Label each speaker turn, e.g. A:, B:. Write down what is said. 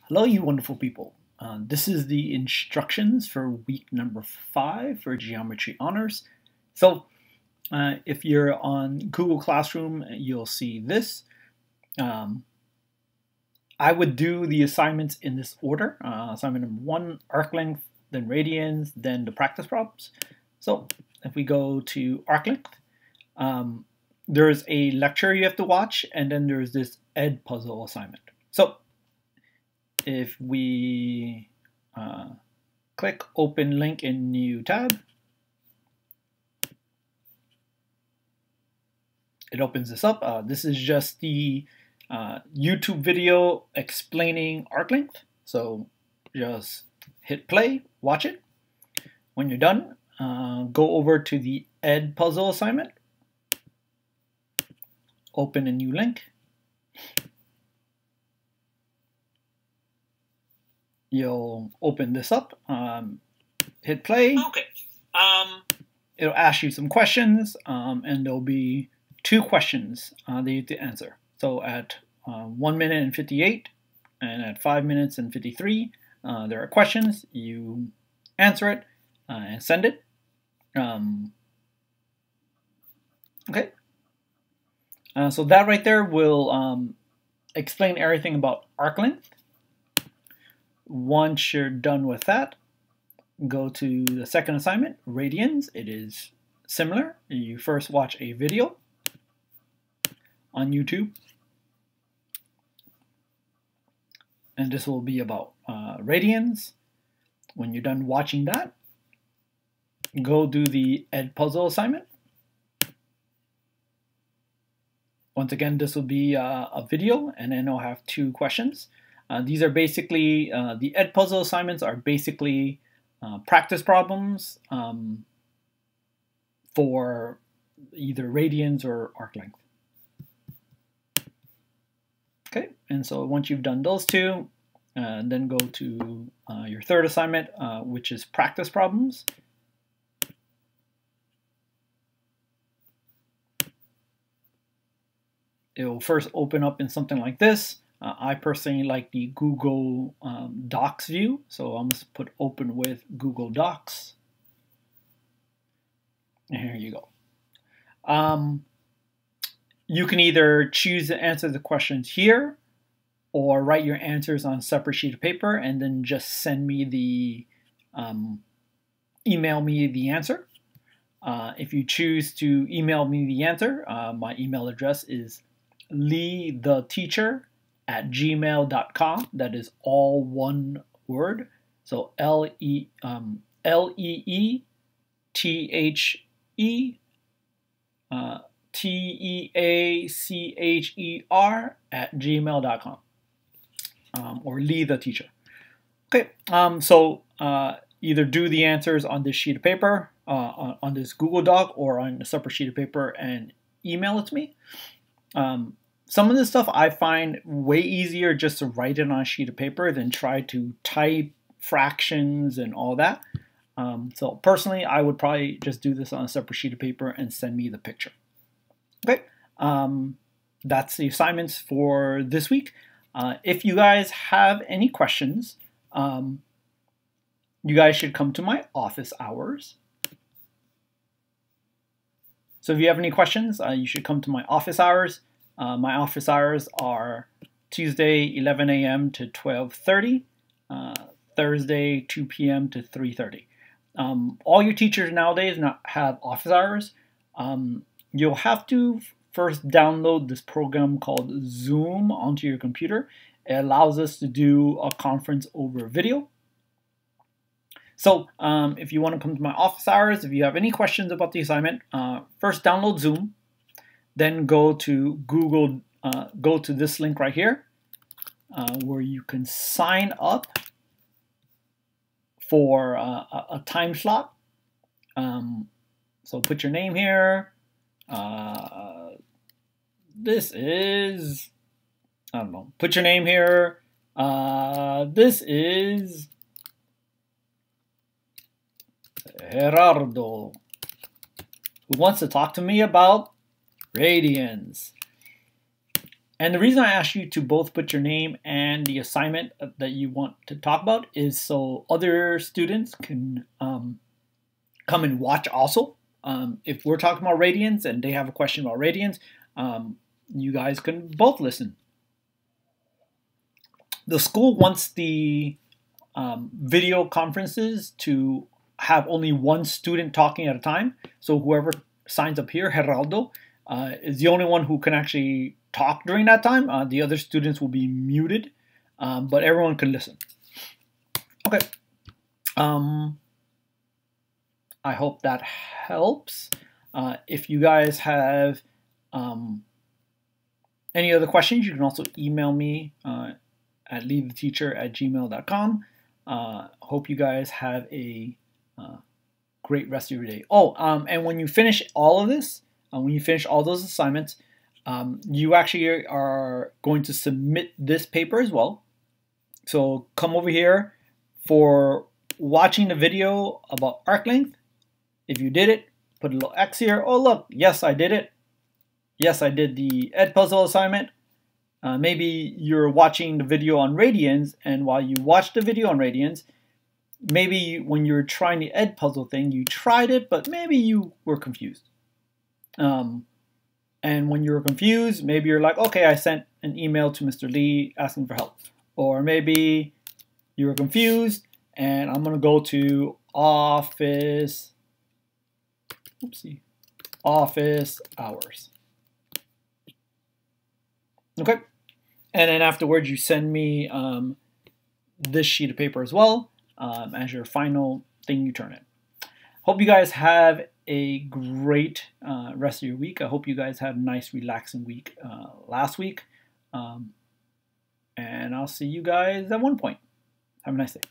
A: Hello, you wonderful people. This is the instructions for week number 5 for Geometry Honors. So, if you're on Google Classroom, you'll see this. I would do the assignments in this order. Assignment number 1, arc length, then radians, then the practice problems. So, if we go to arc length, there's a lecture you have to watch, and then there's this Edpuzzle assignment. So, if we click open link in new tab, it opens this up. This is just the YouTube video explaining arc length. So just hit play, watch it. When you're done, go over to the Edpuzzle assignment, open a new link. You'll open this up, hit play.
B: Okay.
A: It'll ask you some questions, and there'll be 2 questions that you have to answer. So at 1 minute and 58 and at 5 minutes and 53, there are questions. You answer it and send it. Okay. So that right there will explain everything about arc length. Once you're done with that, go to the second assignment, radians. It is similar. You first watch a video on YouTube, and this will be about radians. When you're done watching that, go do the Edpuzzle assignment. Once again, this will be a video, and then I'll have 2 questions. These are basically, the Edpuzzle assignments are basically practice problems for either radians or arc length. Okay, and so once you've done those 2, then go to your third assignment, which is practice problems. It will first open up in something like this. I personally like the Google Docs view, so I'm going to put open with Google Docs. And here you go. You can either choose to answer the questions here, or write your answers on a separate sheet of paper and then just send me the, email me the answer. If you choose to email me the answer, my email address is leetheteacher@gmail.com. That is all one word. So LEETEACHER@gmail.com, or Lee the Teacher. Okay, so either do the answers on this sheet of paper, on this Google Doc, or on a separate sheet of paper and email it to me. Some of this stuff I find way easier just to write it on a sheet of paper than try to type fractions and all that. So personally, I would probably just do this on a separate sheet of paper and send me the picture. Okay, that's the assignments for this week. If you guys have any questions, you guys should come to my office hours. So if you have any questions, you should come to my office hours. My office hours are Tuesday 11 a.m. to 12:30, Thursday 2 p.m. to 3:30. All your teachers nowadays have office hours. You'll have to first download this program called Zoom onto your computer. It allows us to do a conference over video. So if you want to come to my office hours, if you have any questions about the assignment, first download Zoom, then go to Google, go to this link right here, where you can sign up for a time slot. So put your name here. This is, I don't know, put your name here. This is Gerardo, who wants to talk to me about radians. And the reason I asked you to both put your name and the assignment that you want to talk about is so other students can come and watch also. If we're talking about radians and they have a question about radians, you guys can both listen. The school wants the video conferences to have only one student talking at a time. So whoever signs up here, Geraldo, is the only one who can actually talk during that time. The other students will be muted, but everyone can listen. Okay. I hope that helps. If you guys have any other questions, you can also email me at leavetheteacher@gmail.com. Hope you guys have a great rest of your day. Oh, and when you finish all of this, when you finish all those assignments, you actually are going to submit this paper as well. So come over here for watching the video about arc length. If you did it, put a little X here. Oh, look, yes, I did it. Yes, I did the Edpuzzle assignment. Maybe you're watching the video on radians, and while you watch the video on radians, maybe when you're trying the Edpuzzle thing, you tried it, but maybe you were confused. And when you're confused, maybe you're like, okay, I sent an email to Mr. Lee asking for help. Or maybe you were confused, and I'm going to go to office hours. Okay, and then afterwards you send me this sheet of paper as well as your final thing you turn in. Hope you guys have a great rest of your week. I hope you guys had a nice relaxing week last week. And I'll see you guys at one point. Have a nice day.